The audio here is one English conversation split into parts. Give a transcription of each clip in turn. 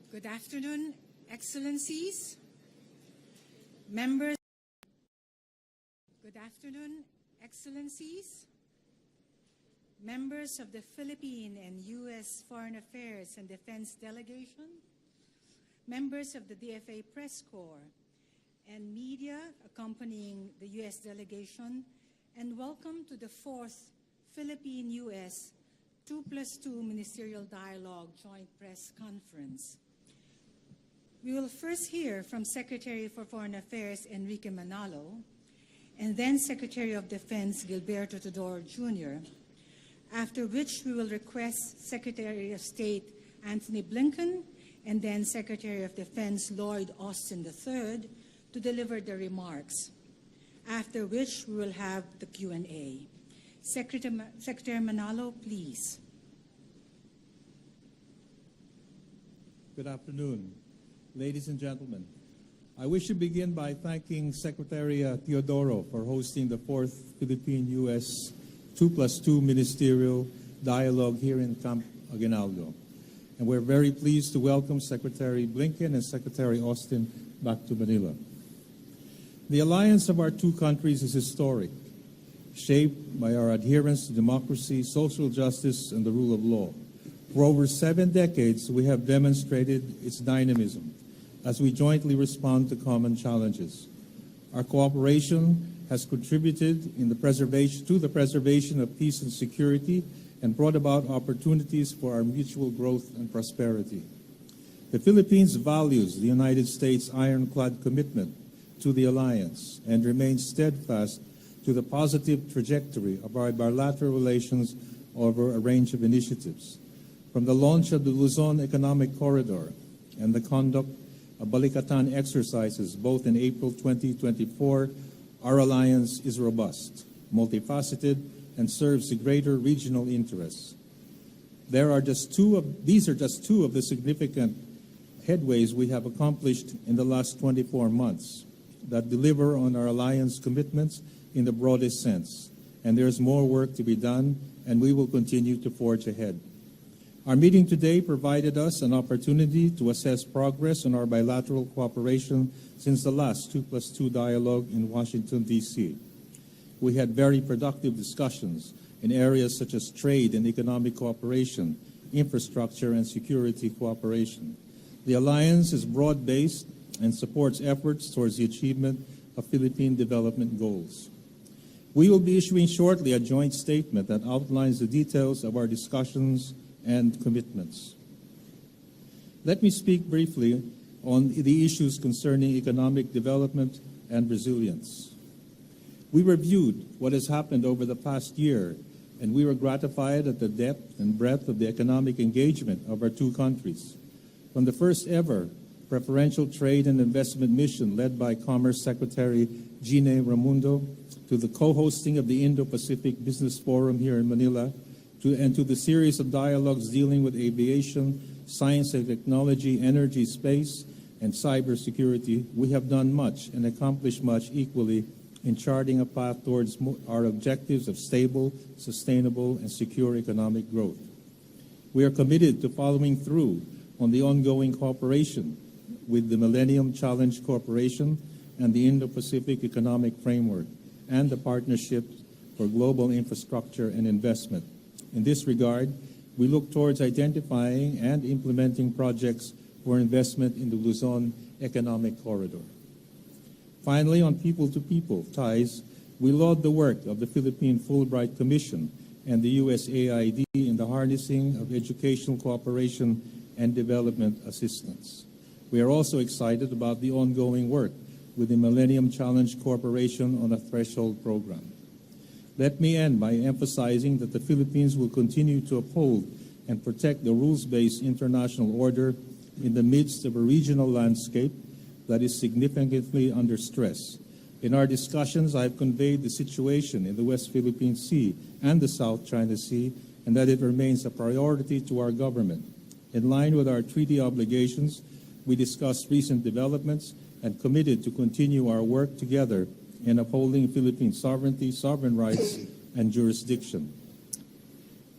Good afternoon, Excellencies, members. Good afternoon, Excellencies, members of the Philippine and U.S. Foreign Affairs and Defense Delegation, members of the DFA Press Corps, and media accompanying the U.S. delegation, and welcome to the 4th Philippine-U.S. 2+2 Ministerial Dialogue Joint Press Conference. We will first hear from Secretary for Foreign Affairs Enrique Manalo, and then Secretary of Defense Gilberto Teodoro Jr., after which we will request Secretary of State Antony Blinken and then Secretary of Defense Lloyd III to deliver their remarks, after which we will have the Q&A. Secretary Manalo, please. Good afternoon, ladies and gentlemen. I wish to begin by thanking Secretary Teodoro for hosting the 4th Philippine-U.S. 2+2 Ministerial Dialogue here in Camp Aguinaldo. And we're very pleased to welcome Secretary Blinken and Secretary Austin back to Manila. The alliance of our two countries is historic, shaped by our adherence to democracy, social justice, and the rule of law. For over 7 decades, we have demonstrated its dynamism as we jointly respond to common challenges. Our cooperation has contributed to the preservation of peace and security and brought about opportunities for our mutual growth and prosperity. The Philippines values the United States' ironclad commitment to the alliance and remains steadfast to the positive trajectory of our bilateral relations over a range of initiatives. From the launch of the Luzon Economic Corridor and the conduct of Balikatan exercises both in April 2024, our alliance is robust, multifaceted, and serves the greater regional interests. These are just two of the significant headways we have accomplished in the last 24 months that deliver on our alliance commitments in the broadest sense. And there's more work to be done, and we will continue to forge ahead. Our meeting today provided us an opportunity to assess progress on our bilateral cooperation since the last 2+2 dialogue in Washington, D.C. We had very productive discussions in areas such as trade and economic cooperation, infrastructure, and security cooperation. The alliance is broad-based and supports efforts towards the achievement of Philippine development goals. We will be issuing shortly a joint statement that outlines the details of our discussions and commitments. Let me speak briefly on the issues concerning economic development and resilience. We reviewed what has happened over the past year, and we were gratified at the depth and breadth of the economic engagement of our two countries. From the first ever preferential trade and investment mission led by Commerce Secretary Gine Ramundo, to the co-hosting of the Indo-Pacific Business Forum here in Manila, to the series of dialogues dealing with aviation, science and technology, energy, space, and cybersecurity, we have done much and accomplished much equally in charting a path towards our objectives of stable, sustainable, and secure economic growth. We are committed to following through on the ongoing cooperation with the Millennium Challenge Corporation and the Indo-Pacific Economic Framework and the Partnership for Global Infrastructure and Investment. In this regard, we look towards identifying and implementing projects for investment in the Luzon Economic Corridor. Finally, on people-to-people ties, we laud the work of the Philippine Fulbright Commission and the USAID in the harnessing of educational cooperation and development assistance. We are also excited about the ongoing work with the Millennium Challenge Corporation on a threshold program. Let me end by emphasizing that the Philippines will continue to uphold and protect the rules-based international order in the midst of a regional landscape that is significantly under stress. In our discussions, I have conveyed the situation in the West Philippine Sea and the South China Sea, and that it remains a priority to our government. In line with our treaty obligations, we discussed recent developments and committed to continue our work together in upholding Philippine sovereignty, sovereign rights, and jurisdiction.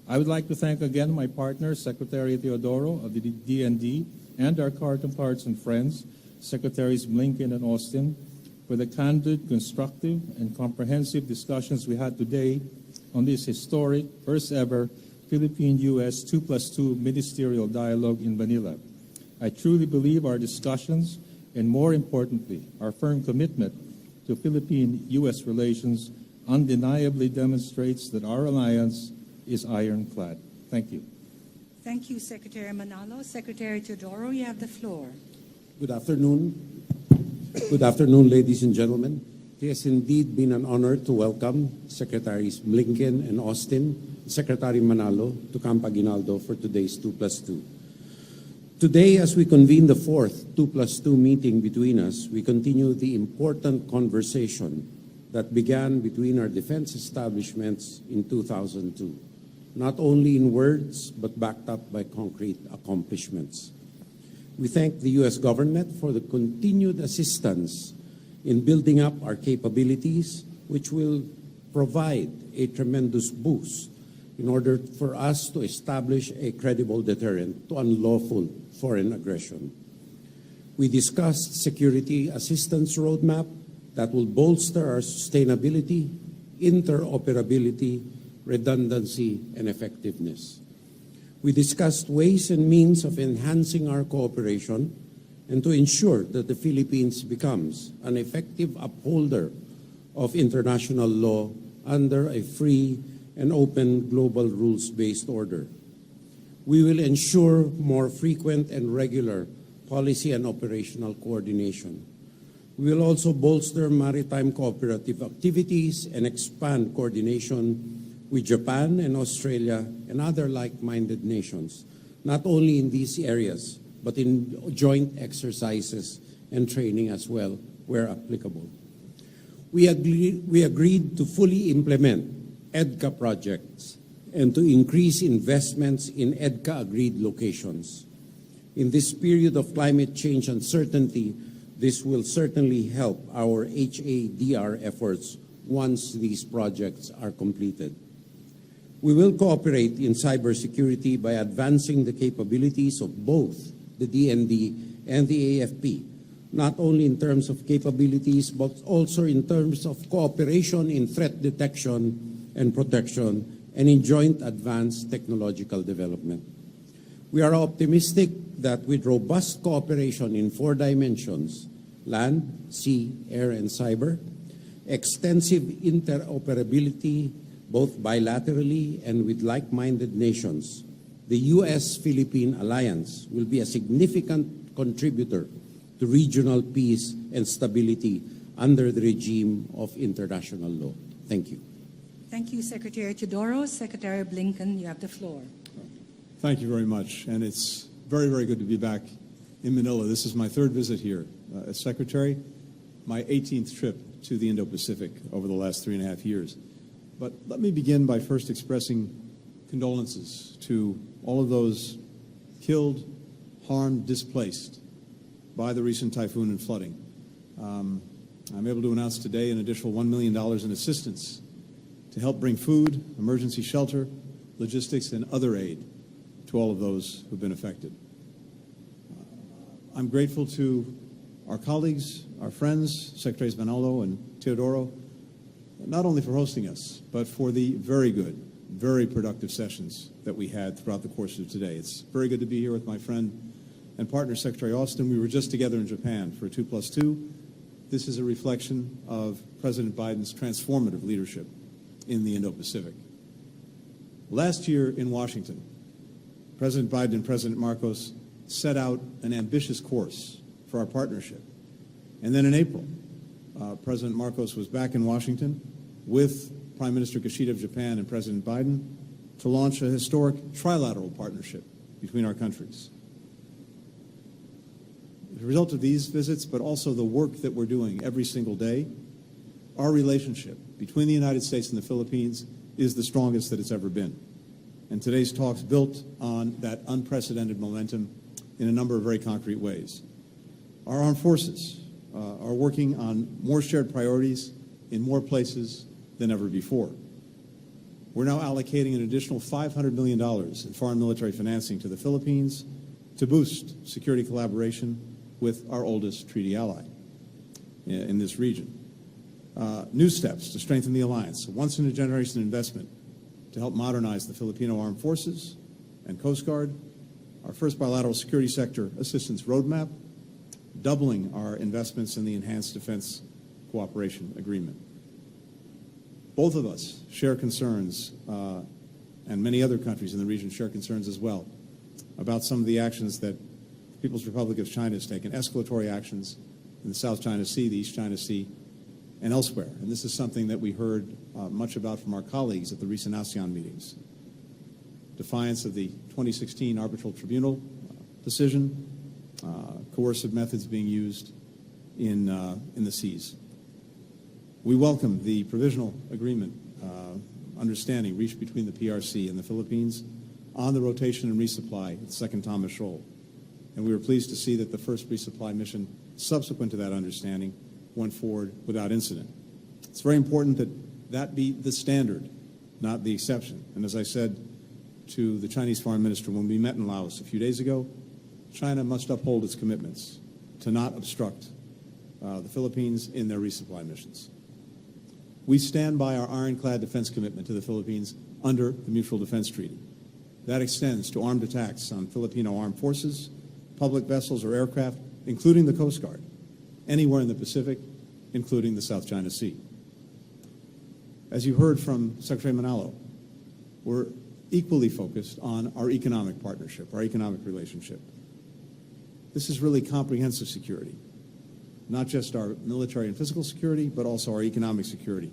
I would like to thank again my partner, Secretary Teodoro of the DND, and our counterparts and friends, Secretaries Blinken and Austin, for the candid, constructive, and comprehensive discussions we had today on this historic, first-ever Philippine-U.S. 2+2 ministerial dialogue in Manila. I truly believe our discussions, and more importantly, our firm commitment to Philippine-U.S. relations undeniably demonstrates that our alliance is ironclad. Thank you. Thank you, Secretary Manalo. Secretary Teodoro, you have the floor. Good afternoon. Good afternoon, ladies and gentlemen. It has indeed been an honor to welcome Secretaries Blinken and Austin, Secretary Manalo to Camp Aguinaldo for today's 2+2. Today, as we convene the fourth 2+2 meeting between us, we continue the important conversation that began between our defense establishments in 2002, not only in words, but backed up by concrete accomplishments. We thank the U.S. government for the continued assistance in building up our capabilities, which will provide a tremendous boost in order for us to establish a credible deterrent to unlawful foreign aggression. We discussed security assistance roadmap that will bolster our sustainability, interoperability, redundancy, and effectiveness. We discussed ways and means of enhancing our cooperation and to ensure that the Philippines becomes an effective upholder of international law under a free and open global rules-based order. We will ensure more frequent and regular policy and operational coordination. We will also bolster maritime cooperative activities and expand coordination with Japan and Australia and other like-minded nations, not only in these areas, but in joint exercises and training as well, where applicable. We agreed to fully implement EDCA projects and to increase investments in EDCA-agreed locations. In this period of climate change uncertainty, this will certainly help our HADR efforts once these projects are completed. We will cooperate in cybersecurity by advancing the capabilities of both the DND and the AFP, not only in terms of capabilities, but also in terms of cooperation in threat detection and protection and in joint advanced technological development. We are optimistic that with robust cooperation in 4 dimensions, land, sea, air, and cyber, extensive interoperability both bilaterally and with like-minded nations, the U.S.-Philippine alliance will be a significant contributor to regional peace and stability under the regime of international law. Thank you. Thank you, Secretary Teodoro. Secretary Blinken, you have the floor. Thank you very much, and it's very, very good to be back in Manila. This is my 3rd visit here as Secretary, my 18th trip to the Indo-Pacific over the last 3.5 years. But let me begin by first expressing condolences to all of those killed, harmed, displaced by the recent typhoon and flooding. I'm able to announce today an additional $1 million in assistance to help bring food, emergency shelter, logistics, and other aid to all of those who've been affected. I'm grateful to our colleagues, our friends, Secretaries Manalo and Teodoro, not only for hosting us, but for the very good, very productive sessions that we had throughout the course of today. It's very good to be here with my friend and partner, Secretary Austin. We were just together in Japan for 2+2. This is a reflection of President Biden's transformative leadership in the Indo-Pacific. Last year in Washington, President Biden and President Marcos set out an ambitious course for our partnership. And then in April, President Marcos was back in Washington with Prime Minister Kishida of Japan and President Biden to launch a historic trilateral partnership between our countries. As a result of these visits, but also the work that we're doing every single day, our relationship between the United States and the Philippines is the strongest that it's ever been. And today's talks built on that unprecedented momentum in a number of very concrete ways. Our armed forces are working on more shared priorities in more places than ever before. We're now allocating an additional $500 million in foreign military financing to the Philippines to boost security collaboration with our oldest treaty ally in this region. New steps to strengthen the alliance, a once-in-a-generation investment to help modernize the Filipino Armed Forces and Coast Guard, our first bilateral security sector assistance roadmap, doubling our investments in the Enhanced Defense Cooperation Agreement. Both of us share concerns, and many other countries in the region share concerns as well, about some of the actions that the People's Republic of China has taken, escalatory actions in the South China Sea, the East China Sea, and elsewhere. And this is something that we heard much about from our colleagues at the recent ASEAN meetings. Defiance of the 2016 Arbitral Tribunal decision, coercive methods being used in the seas. We welcome the provisional agreement, understanding reached between the PRC and the Philippines on the rotation and resupply at the Second Thomas Shoal. And we were pleased to see that the first resupply mission subsequent to that understanding went forward without incident. It's very important that that be the standard, not the exception. And as I said to the Chinese Foreign Minister when we met in Laos a few days ago, China must uphold its commitments to not obstruct the Philippines in their resupply missions. We stand by our ironclad defense commitment to the Philippines under the Mutual Defense Treaty. That extends to armed attacks on Filipino armed forces, public vessels or aircraft, including the Coast Guard, anywhere in the Pacific, including the South China Sea. As you heard from Secretary Manalo, we're equally focused on our economic partnership, our economic relationship. This is really comprehensive security, not just our military and physical security, but also our economic security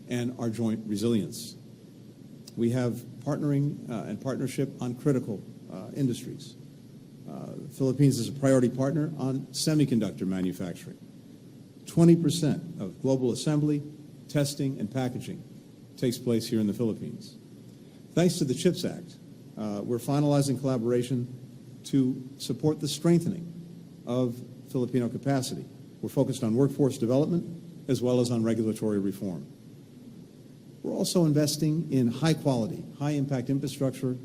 and our joint resilience. We have partnering and partnership on critical industries. The Philippines is a priority partner on semiconductor manufacturing. 20% of global assembly, testing, and packaging takes place here in the Philippines. Thanks to the CHIPS Act, we're finalizing collaboration to support the strengthening of Filipino capacity. We're focused on workforce development as well as on regulatory reform. We're also investing in high-quality, high-impact infrastructure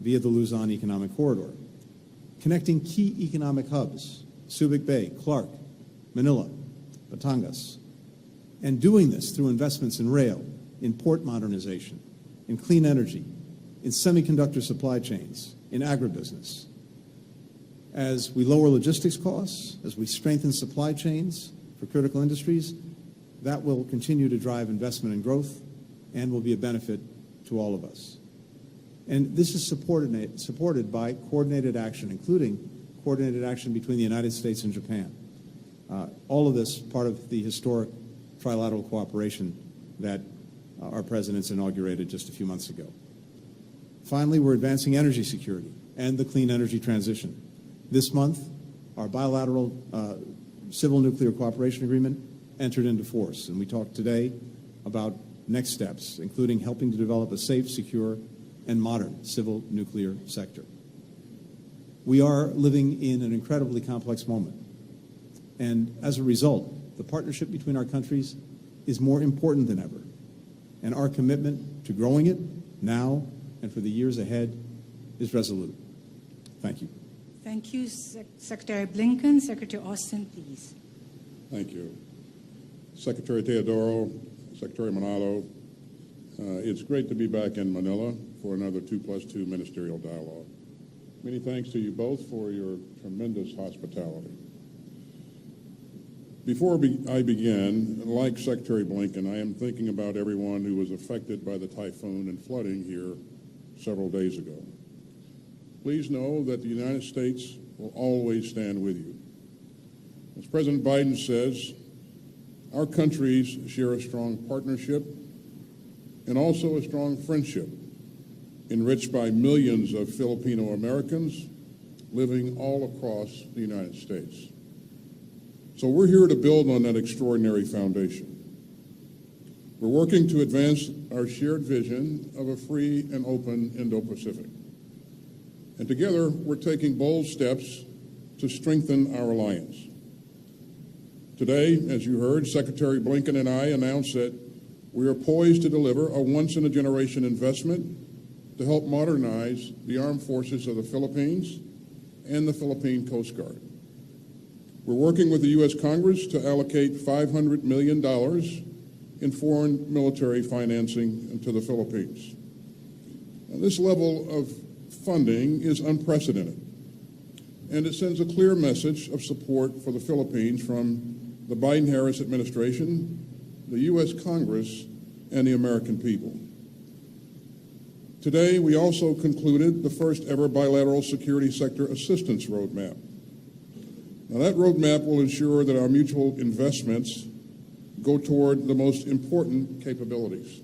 via the Luzon Economic Corridor, connecting key economic hubs, Subic Bay, Clark, Manila, Batangas, and doing this through investments in rail, in port modernization, in clean energy, in semiconductor supply chains, in agribusiness. As we lower logistics costs, as we strengthen supply chains for critical industries, that will continue to drive investment and growth and will be a benefit to all of us. And this is supported by coordinated action, including coordinated action between the United States and Japan. All of this part of the historic trilateral cooperation that our presidents inaugurated just a few months ago. Finally, we're advancing energy security and the clean energy transition. This month, our bilateral civil nuclear cooperation agreement entered into force, and we talked today about next steps, including helping to develop a safe, secure, and modern civil nuclear sector. We are living in an incredibly complex moment, and as a result, the partnership between our countries is more important than ever, and our commitment to growing it now and for the years ahead is resolute. Thank you. Thank you, Secretary Blinken. Secretary Austin, please. Thank you. Secretary Teodoro, Secretary Manalo, it's great to be back in Manila for another 2+2 ministerial dialogue. Many thanks to you both for your tremendous hospitality. Before I begin, like Secretary Blinken, I am thinking about everyone who was affected by the typhoon and flooding here several days ago. Please know that the United States will always stand with you. As President Biden says, our countries share a strong partnership and also a strong friendship, enriched by millions of Filipino Americans living all across the United States. So we're here to build on that extraordinary foundation. We're working to advance our shared vision of a free and open Indo-Pacific. And together, we're taking bold steps to strengthen our alliance. Today, as you heard, Secretary Blinken and I announced that we are poised to deliver a once-in-a-generation investment to help modernize the armed forces of the Philippines and the Philippine Coast Guard. We're working with the U.S. Congress to allocate $500 million in foreign military financing to the Philippines. Now, this level of funding is unprecedented, and it sends a clear message of support for the Philippines from the Biden-Harris administration, the U.S. Congress, and the American people. Today, we also concluded the first ever bilateral security sector assistance roadmap. Now, that roadmap will ensure that our mutual investments go toward the most important capabilities.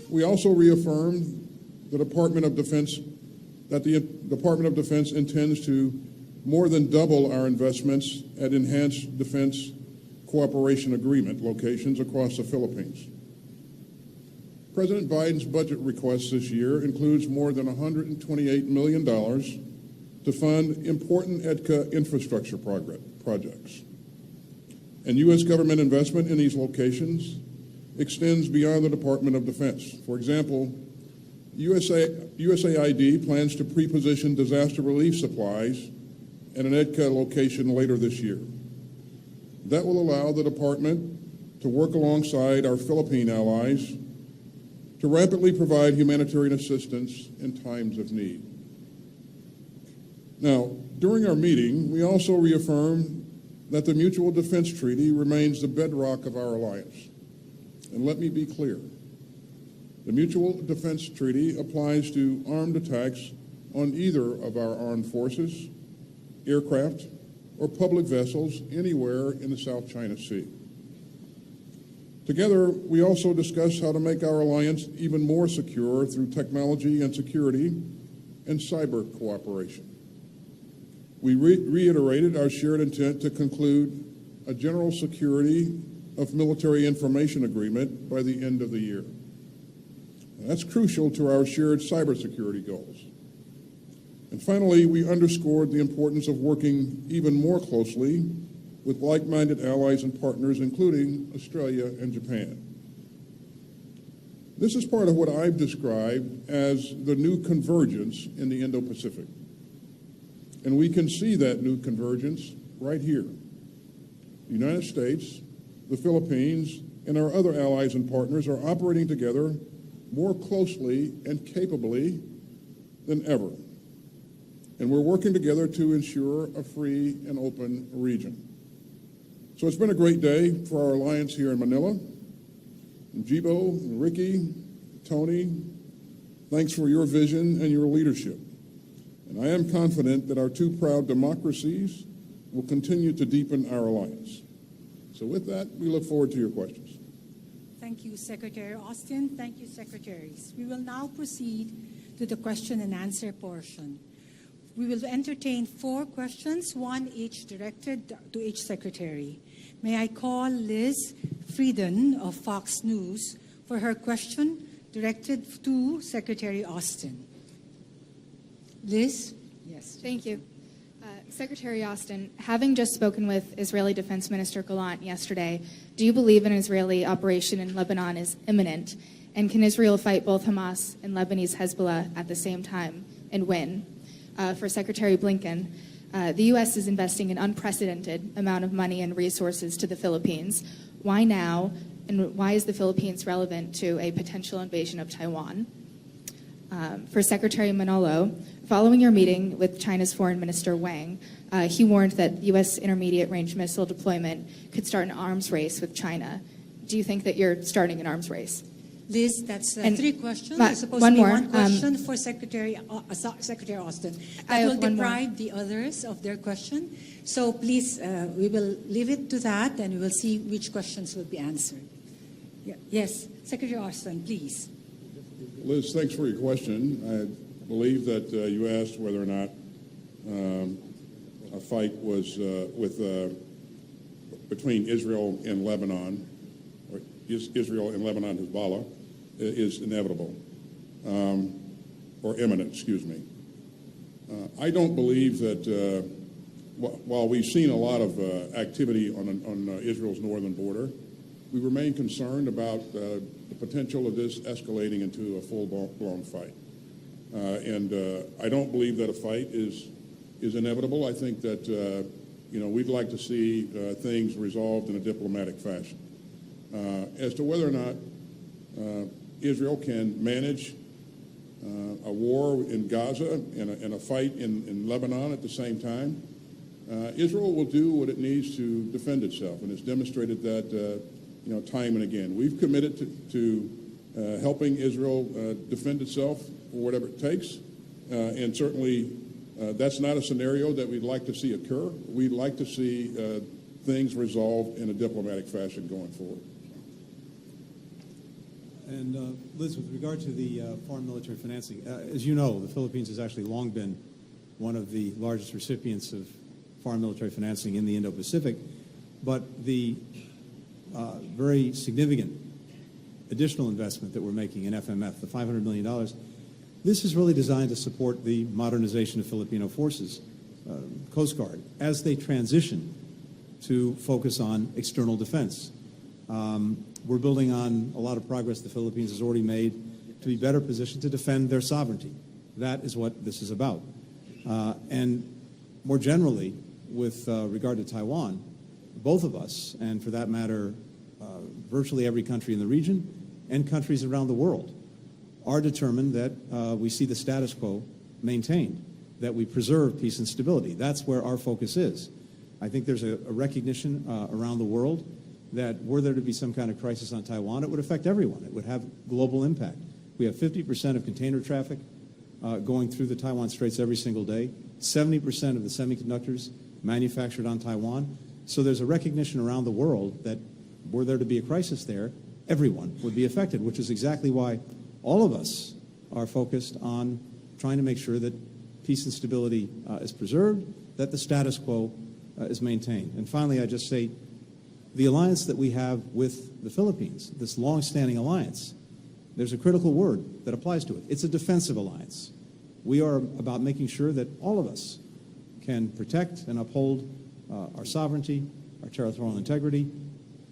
We also reaffirmed the Department of Defense that the Department of Defense intends to more than double our investments at enhanced defense cooperation agreement locations across the Philippines. President Biden's budget request this year includes more than $128 million to fund important EDCA infrastructure projects. And U.S. government investment in these locations extends beyond the Department of Defense. For example, USAID plans to pre-position disaster relief supplies at an EDCA location later this year. That will allow the department to work alongside our Philippine allies to rapidly provide humanitarian assistance in times of need. Now, during our meeting, we also reaffirmed that the Mutual Defense Treaty remains the bedrock of our alliance. And let me be clear. The Mutual Defense Treaty applies to armed attacks on either of our armed forces, aircraft, or public vessels anywhere in the South China Sea. Together, we also discussed how to make our alliance even more secure through technology and security and cyber cooperation. We reiterated our shared intent to conclude a general security of military information agreement by the end of the year. And that's crucial to our shared cybersecurity goals. And finally, we underscored the importance of working even more closely with like-minded allies and partners, including Australia and Japan. This is part of what I've described as the new convergence in the Indo-Pacific. And we can see that new convergence right here. The United States, the Philippines, and our other allies and partners are operating together more closely and capably than ever. And we're working together to ensure a free and open region. So it's been a great day for our alliance here in Manila. And Jibo, Enrique, Tony, thanks for your vision and your leadership. And I am confident that our two proud democracies will continue to deepen our alliance. So with that, we look forward to your questions. Thank you, Secretary Austin. Thank you, Secretaries. We will now proceed to the question and answer portion. We will entertain 4 questions, 1 each directed to each Secretary. May I call Liz Frieden of Fox News for her question directed to Secretary Austin. Liz? Yes. Thank you. Secretary Austin, having just spoken with Israeli Defense Minister Gallant yesterday, do you believe an Israeli operation in Lebanon is imminent? And can Israel fight both Hamas and Lebanese Hezbollah at the same time and win? For Secretary Blinken, the U.S. is investing an unprecedented amount of money and resources to the Philippines. Why now, and why is the Philippines relevant to a potential invasion of Taiwan? For Secretary Manalo, following your meeting with China's Foreign Minister Wang, he warned that U.S. intermediate-range missile deployment could start an arms race with China. Do you think that you're starting an arms race? Liz, that's 3 questions. It's supposed one to be more, 1 question for Secretary Austin. That will deprive the others of their question. So please, we will leave it to that, and we will see which questions will be answered. Yeah. Yes, Secretary Austin, please. Liz, thanks for your question. I believe that you asked whether or not a fight was between Israel and Lebanon, or Israel and Lebanon Hezbollah, is inevitable, or imminent, excuse me. I don't believe that, while we've seen a lot of activity on Israel's northern border, we remain concerned about the potential of this escalating into a full-blown fight. And I don't believe that a fight is is inevitable. I think that, we'd like to see things resolved in a diplomatic fashion. As to whether or not Israel can manage a war in Gaza and a fight in Lebanon at the same time, Israel will do what it needs to defend itself, and it's demonstrated that time and again. We've committed to helping Israel defend itself for whatever it takes, and certainly that's not a scenario that we'd like to see occur. We'd like to see things resolved in a diplomatic fashion going forward. And Liz, with regard to the foreign military financing, as you know, the Philippines has actually long been one of the largest recipients of foreign military financing in the Indo-Pacific, but the very significant additional investment that we're making in FMF, the $500 million, this is really designed to support the modernization of Filipino forces, Coast Guard, as they transition to focus on external defense. We're building on a lot of progress the Philippines has already made to be better positioned to defend their sovereignty. That is what this is about. And more generally, with regard to Taiwan, both of us, and for that matter, virtually every country in the region and countries around the world, are determined that we see the status quo maintained, that we preserve peace and stability. That's where our focus is. I think there's a recognition around the world that were there to be some kind of crisis on Taiwan, it would affect everyone. It would have global impact. We have 50% of container traffic going through the Taiwan Straits every single day, 70% of the semiconductors manufactured on Taiwan. So there's a recognition around the world that were there to be a crisis there, everyone would be affected, which is exactly why all of us are focused on trying to make sure that peace and stability is preserved, that the status quo is maintained. And finally, I just say, the alliance that we have with the Philippines, this long-standing alliance, there's a critical word that applies to it. It's a defensive alliance. We are about making sure that all of us can protect and uphold our sovereignty, our territorial integrity,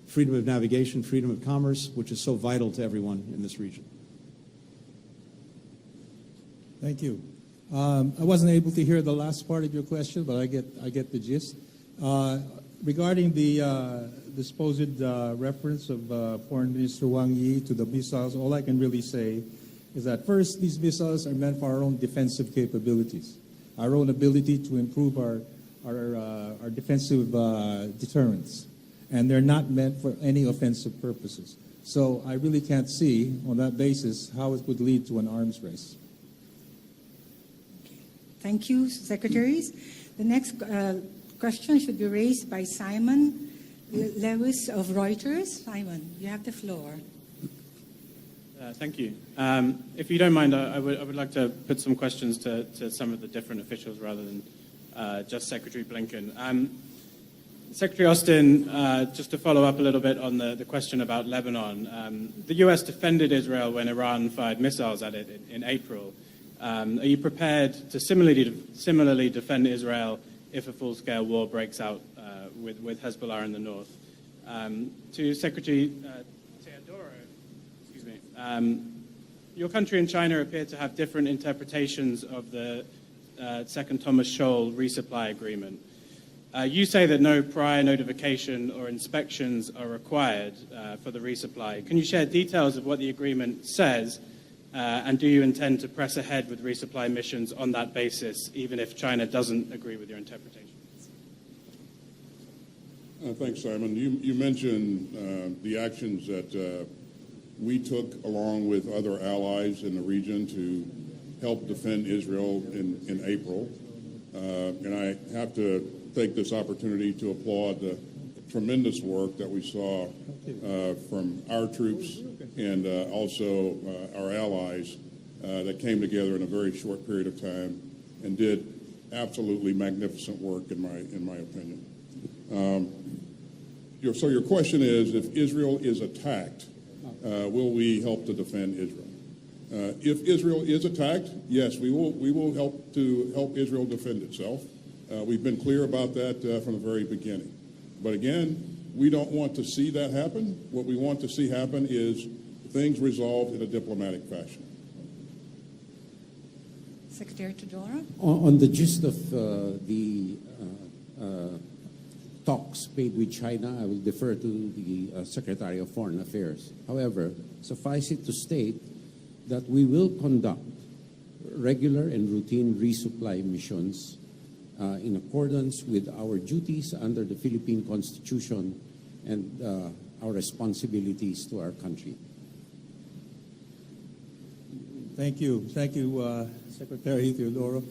freedom of navigation, freedom of commerce, which is so vital to everyone in this region. Thank you. I wasn't able to hear the last part of your question, but I get the gist. Regarding the supposed reference of Foreign Minister Wang Yi to the missiles, all I can really say is that first, these missiles are meant for our own defensive capabilities, our own ability to improve our defensive deterrence, and they're not meant for any offensive purposes. So I really can't see, on that basis, how it would lead to an arms race. Thank you, Secretaries. The next question should be raised by Simon Lewis of Reuters. Simon, you have the floor. Thank you. If you don't mind, I would like to put some questions to some of the different officials rather than just Secretary Blinken. Secretary Austin, just to follow up a little bit on the question about Lebanon, the U.S. defended Israel when Iran fired missiles at it in April. Are you prepared to similarly defend Israel if a full-scale war breaks out with Hezbollah in the north? To Secretary Teodoro, excuse me, your country and China appear to have different interpretations of the Second Thomas Shoal resupply agreement. You say that no prior notification or inspections are required for the resupply. Can you share details of what the agreement says? And do you intend to press ahead with resupply missions on that basis, even if China doesn't agree with your interpretation? Thanks, Simon. You mentioned the actions that we took along with other allies in the region to help defend Israel in April. And I have to take this opportunity to applaud the tremendous work that we saw from our troops and also our allies that came together in a very short period of time and did absolutely magnificent work, in my opinion. So your question is, if Israel is attacked, will we help to defend Israel? If Israel is attacked, yes, we will help Israel defend itself. We've been clear about that from the very beginning. But again, we don't want to see that happen. What we want to see happen is things resolved in a diplomatic fashion. Secretary Teodoro. On the gist of the talks made with China, I will defer to the Secretary of Foreign Affairs. However, suffice it to state that we will conduct regular and routine resupply missions in accordance with our duties under the Philippine Constitution and our responsibilities to our country. Thank you, Secretary Teodoro.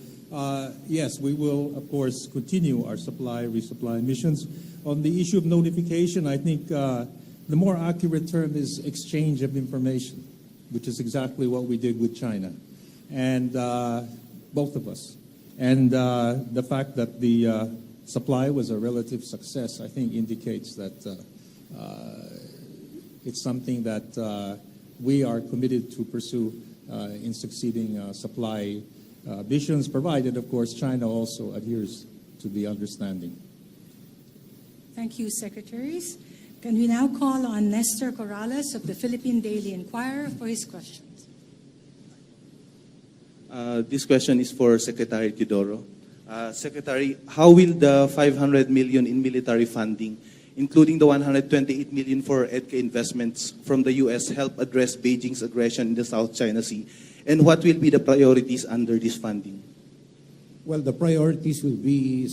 Yes, we will, of course, continue our resupply missions. On the issue of notification, I think the more accurate term is exchange of information, which is exactly what we did with China, and both of us. And the fact that the supply was a relative success, I think, indicates that it's something that we are committed to pursue in succeeding supply missions, provided, of course, China also adheres to the understanding. Thank you, Secretaries. Can we now call on Nestor Corrales of the Philippine Daily Inquirer for his questions? This question is for Secretary Teodoro. Secretary, how will the 500 million in military funding, including the 128 million for EDCA investments from the U.S., help address Beijing's aggression in the South China Sea? And what will be the priorities under this funding? Well, the priorities will be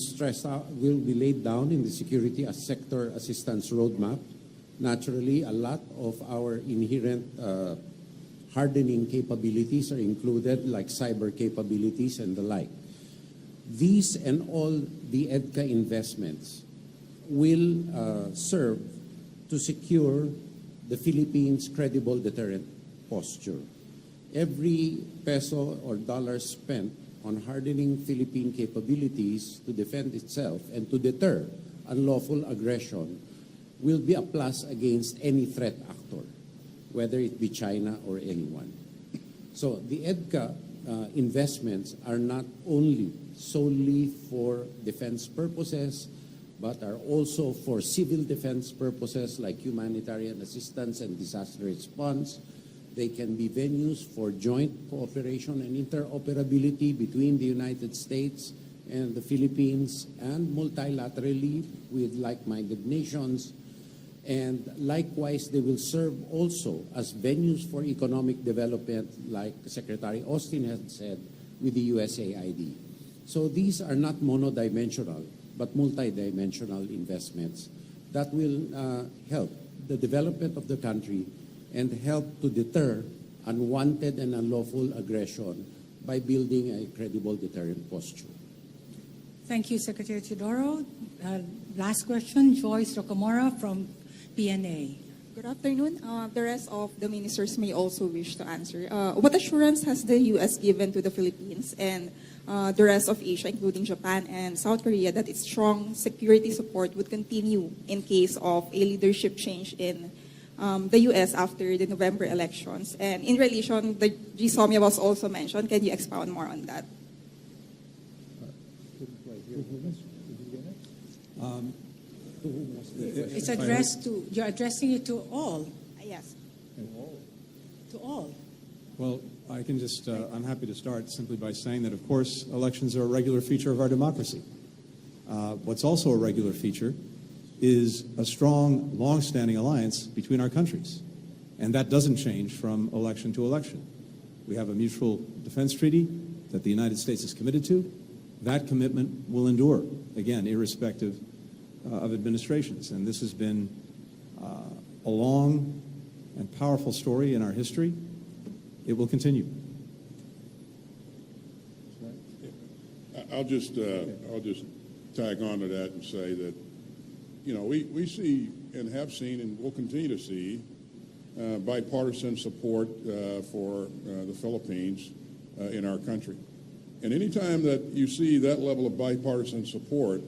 will be laid down in the security sector assistance roadmap. Naturally, a lot of our inherent hardening capabilities are included, like cyber capabilities and the like. These and all the EDCA investments will serve to secure the Philippines' credible deterrent posture. Every peso or dollar spent on hardening Philippine capabilities to defend itself and to deter unlawful aggression will be a plus against any threat actor, whether it be China or anyone. So the EDCA investments are not only solely for defense purposes, but are also for civil defense purposes like humanitarian assistance and disaster response. They can be venues for joint cooperation and interoperability between the United States and the Philippines, and multilaterally with like-minded nations. And likewise, they will serve also as venues for economic development, like Secretary Austin had said, with the USAID. So these are not monodimensional, but multidimensional investments that will help the development of the country and help to deter unwanted and unlawful aggression by building a credible deterrent posture. Thank you, Secretary Teodoro. Last question, Joyce Rocamora from PNA. Good afternoon. The rest of the ministers may also wish to answer. What assurance has the U.S. given to the Philippines and the rest of Asia, including Japan and South Korea, that its strong security support would continue in case of a leadership change in the U.S. after the November elections? And in relation, the GSOMIA was also mentioned. Can you expound more on that? It's addressed to, you're addressing it to all. Yes. To all. Well, I can just, I'm happy to start simply by saying that, of course, elections are a regular feature of our democracy. What's also a regular feature is a strong, long-standing alliance between our countries. And that doesn't change from election to election. We have a mutual defense treaty that the United States is committed to. That commitment will endure, again, irrespective of administrations. And this has been a long and powerful story in our history. It will continue. I'll just tag on to that and say that, you know, we see and have seen and will continue to see bipartisan support for the Philippines in our country. And anytime that you see that level of bipartisan support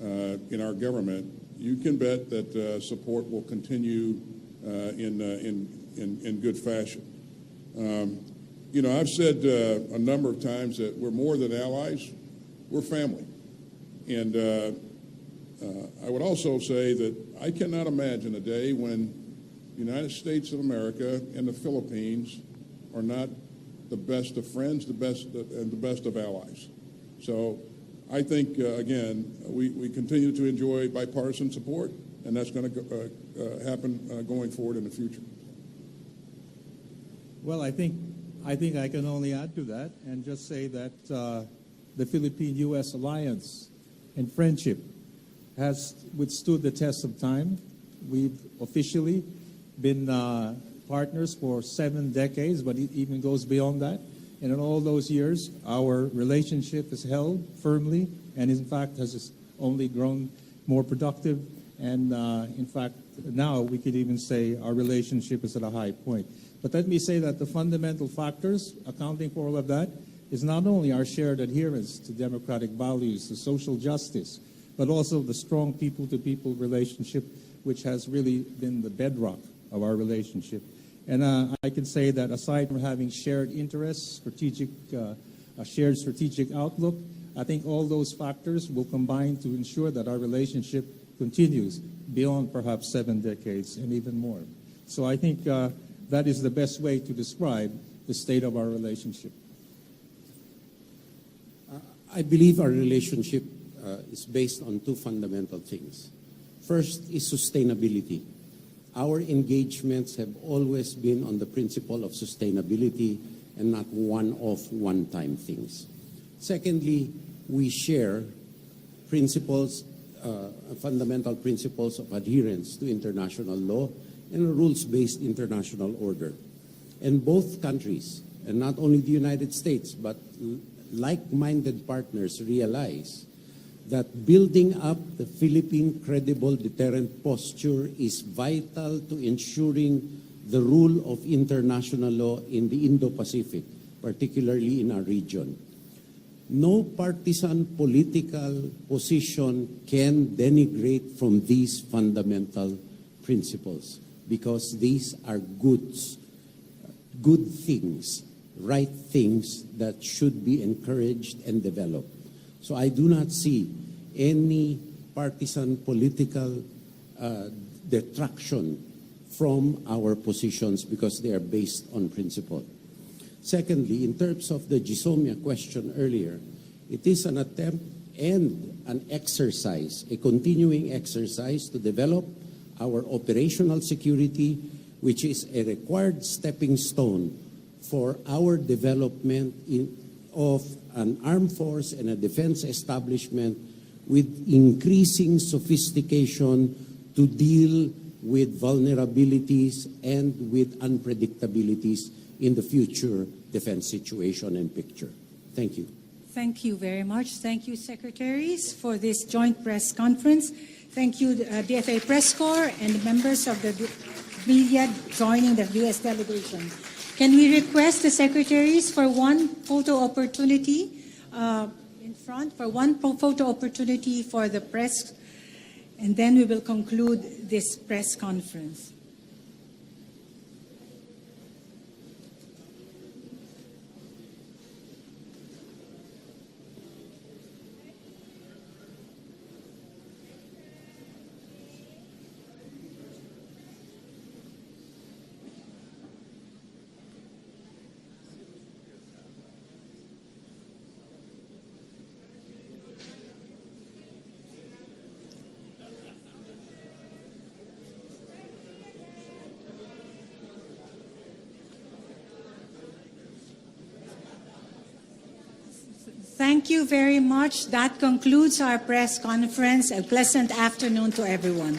in our government, you can bet that support will continue in good fashion. You know, I've said a number of times that we're more than allies, we're family. And I would also say that I cannot imagine a day when the United States of America and the Philippines are not the best of friends, the best of allies. So I think, again, we continue to enjoy bipartisan support, and that's going to happen going forward in the future. Well, I think I can only add to that and just say that the Philippine-U.S. alliance and friendship has withstood the test of time. We've officially been partners for 7 decades, but it even goes beyond that. And in all those years, our relationship is held firmly, and in fact has only grown more productive. And in fact, now we could even say our relationship is at a high point. But let me say that the fundamental factors accounting for all of that is not only our shared adherence to democratic values, to social justice, but also the strong people-to-people relationship, which has really been the bedrock of our relationship. And I can say that aside from having shared interests, a shared strategic outlook, I think all those factors will combine to ensure that our relationship continues beyond perhaps 7 decades and even more. So I think that is the best way to describe the state of our relationship. I believe our relationship is based on 2 fundamental things. First is sustainability. Our engagements have always been on the principle of sustainability and not one-off, one-time things. Secondly, we share principles, fundamental principles of adherence to international law and a rules-based international order. And both countries, and not only the United States, but like-minded partners realize that building up the Philippine credible deterrent posture is vital to ensuring the rule of international law in the Indo-Pacific, particularly in our region. No partisan political position can denigrate from these fundamental principles because these are good things, right things that should be encouraged and developed. So I do not see any partisan political detraction from our positions because they are based on principle. Secondly, in terms of the GSOMIA question earlier, it is an attempt and an exercise, a continuing exercise to develop our operational security, which is a required stepping stone for our development of an armed force and a defense establishment with increasing sophistication to deal with vulnerabilities and with unpredictabilities in the future defense situation and picture. Thank you. Thank you very much. Thank you, Secretaries, for this joint press conference. Thank you, DFA Press Corps and members of the media joining the U.S. delegation. Can we request the Secretaries for one photo opportunity in front, for one photo opportunity for the press, and then we will conclude this press conference. Thank you very much. That concludes our press conference. A pleasant afternoon to everyone.